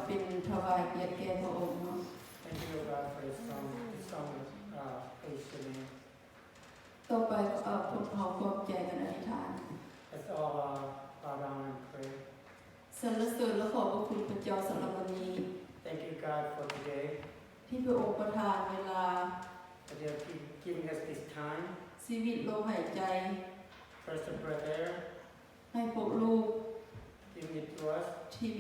เป็นถวายเกียรติแก่พระองค์เนาะ Thank you, God, for this song. This song praise your name. ต่อไปพวกเขาพร้อมใจกันอธิษฐาน Let's all bow down and pray. สรรเสริญและขอบพระคุณพระเจ้าสำหรับวันนี้ Thank you, God, for today. ที่พระองค์ประทานเวลา That you have giving us this time. ชีวิตลมหายใจ First of breath air, ให้พวกลูก giving it to us. ที่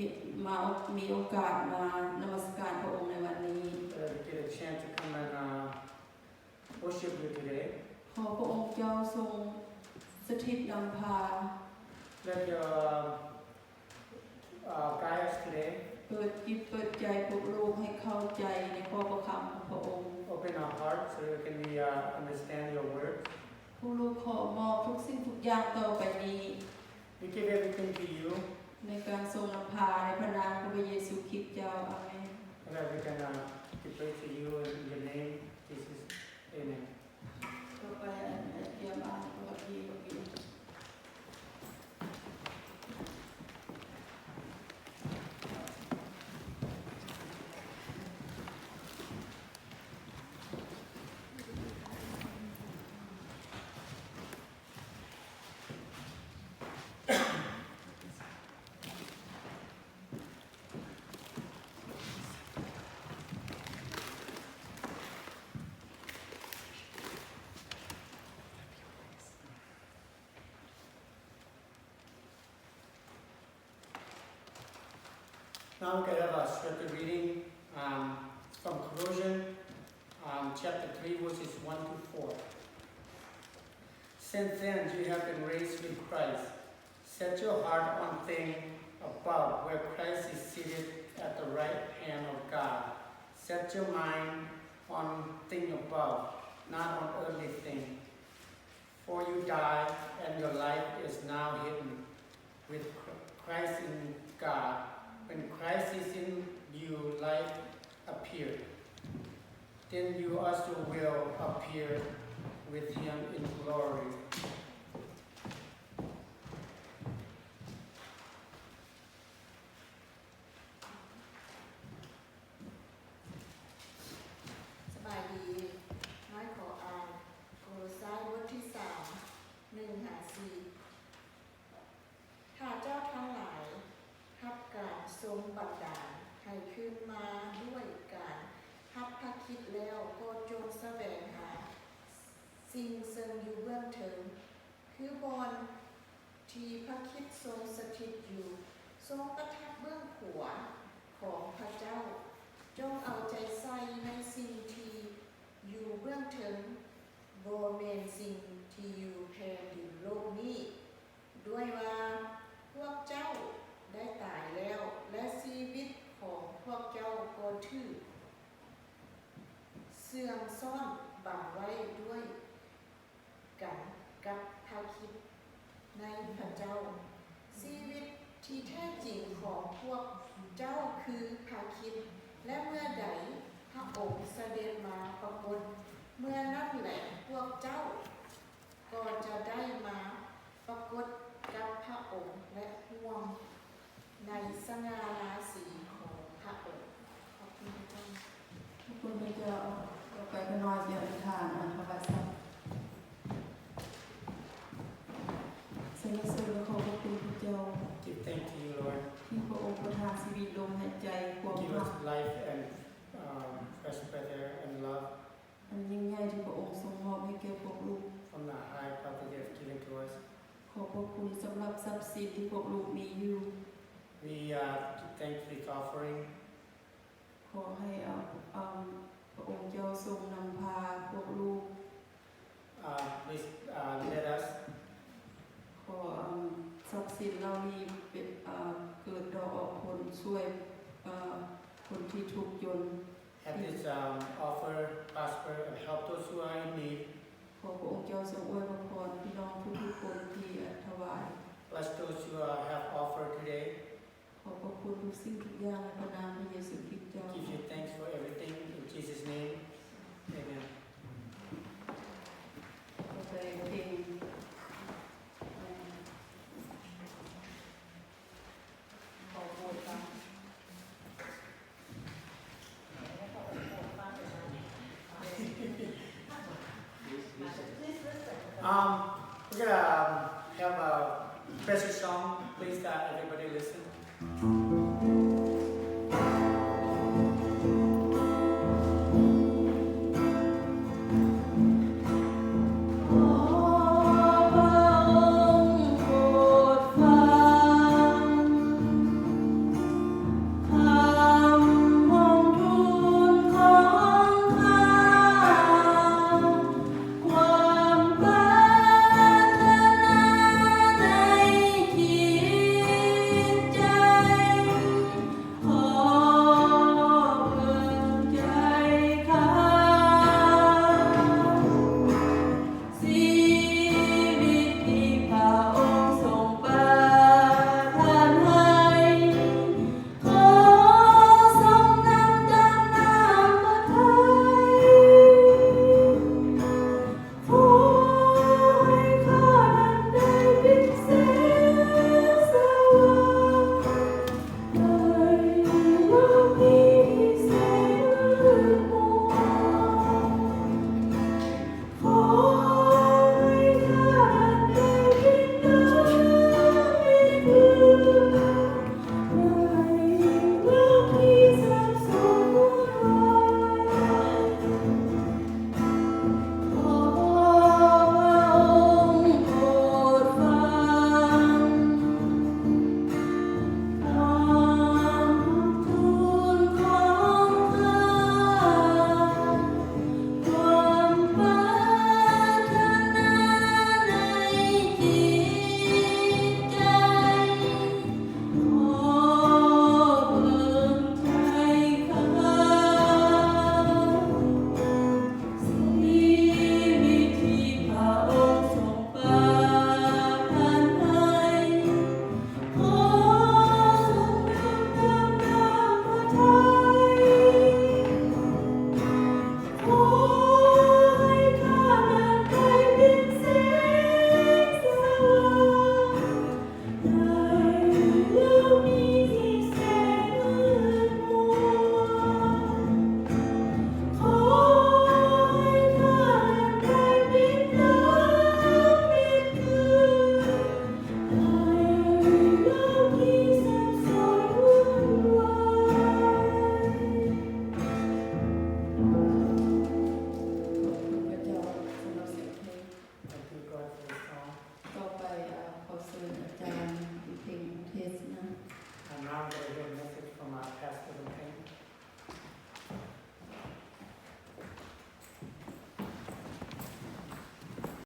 มีโอกาสมานมัสการพระองค์ในวันนี้ That we get a chance to come and worship you today. ขอพระองค์เจ้าทรงสถิตนำพา Let your guide us today. เปิดจิตเปิดใจพวกลูกให้เข้าใจในข้อประคำของพระองค์ Open our hearts so we can understand your word. พวกลูกขอมอบทุกสิ่งทุกอย่างต่อไปนี้ We give everything to you ในการทรงนำพาในพระนามพระเยซูคริสต์เจ้าอาเมน so that we can give praise to you in your name, Jesus. Amen. ต่อไปเตรียมอ่านพระคัมภีร์พระบิดา Now we can have a scripture reading from Colossians chapter 3, verses 1 to 4. Since then you have been raised with Christ. Set your heart on things above, where Christ is seated at the right hand of God. Set your mind on things above, not on earthly things. For you died, and your life is now hidden with Christ in God. When Christ is in you, life appeared. Then you also will appear with him in glory. สบายดีน้อยขออ่านโคโลสายบทที่3:1-4ถ้าเจ้าทั้งหลายรับการทรงบันดาลให้ขึ้นมาด้วยการรับพระคิดแล้วก็จงแสวงหาสิ่งซึ่งอยู่เบื้องเถิงคือบอนที่พระคิดทรงสถิตอยู่ทรงประทับเบื้องขวาของพระเจ้าจงเอาใจใส่ในสิ่งที่อยู่เบื้องเถิงบ่แม่นสิ่งที่อยู่แผ่นดินโลกนี้ด้วยว่าพวกเจ้าได้ตายแล้วและชีวิตของพวกเจ้าก็ถูกเสื่อมซ่อนบังไว้ด้วยกันกับพระคิดในพระเจ้าชีวิตที่แท้จริงของพวกเจ้าคือพระคิดและเมื่อใดพระองค์เสด็จมาปรากฏเมื่อนั้นแหละพวกเจ้าก็จะได้มาปรากฏกับพระองค์และร่วมในสง่าราศีของพระองค์ขอบคุณพระเจ้า ขอบคุณพระเจ้าต่อไปก็นอนเสียอธิษฐานอ่านพระวจนะสรรเสริญและขอบพระคุณพระเจ้า Give thanks to you, Lord. ที่พระองค์ประทานชีวิตลมหายใจความ Give รั us ก life and fresh breath air and love อันยิ่งใหญ่ที่พระองค์ทรงมอบให้แก่พวกลูก from the high above that you have given to us. ขอบพระคุณสำหรับทรัพย์สินที่พวกลูกมีอยู่ We give thanks for this offering. ขอให้พระองค์เจ้าทรงนำพาพวกลูก Please let us ขอทรัพย์สินเหล่านี้เป็นเกิดดอกออกผลช่วยคนที่ทุกข์ยน have this offer prosper and help those who are in need. ขอพระองค์เจ้าทรงอวยพรพี่น้องทุกๆคนที่ถวาย Bless those who have offered today. ขอบพระคุณทุกสิ่งทุกอย่างในพระนามพระเยซูคริสต์เจ้า Give you thanks for everything in Jesus' name. Amen. ต่อไปเพลงขอโปรดฟัง precious song. Please, everybody listen.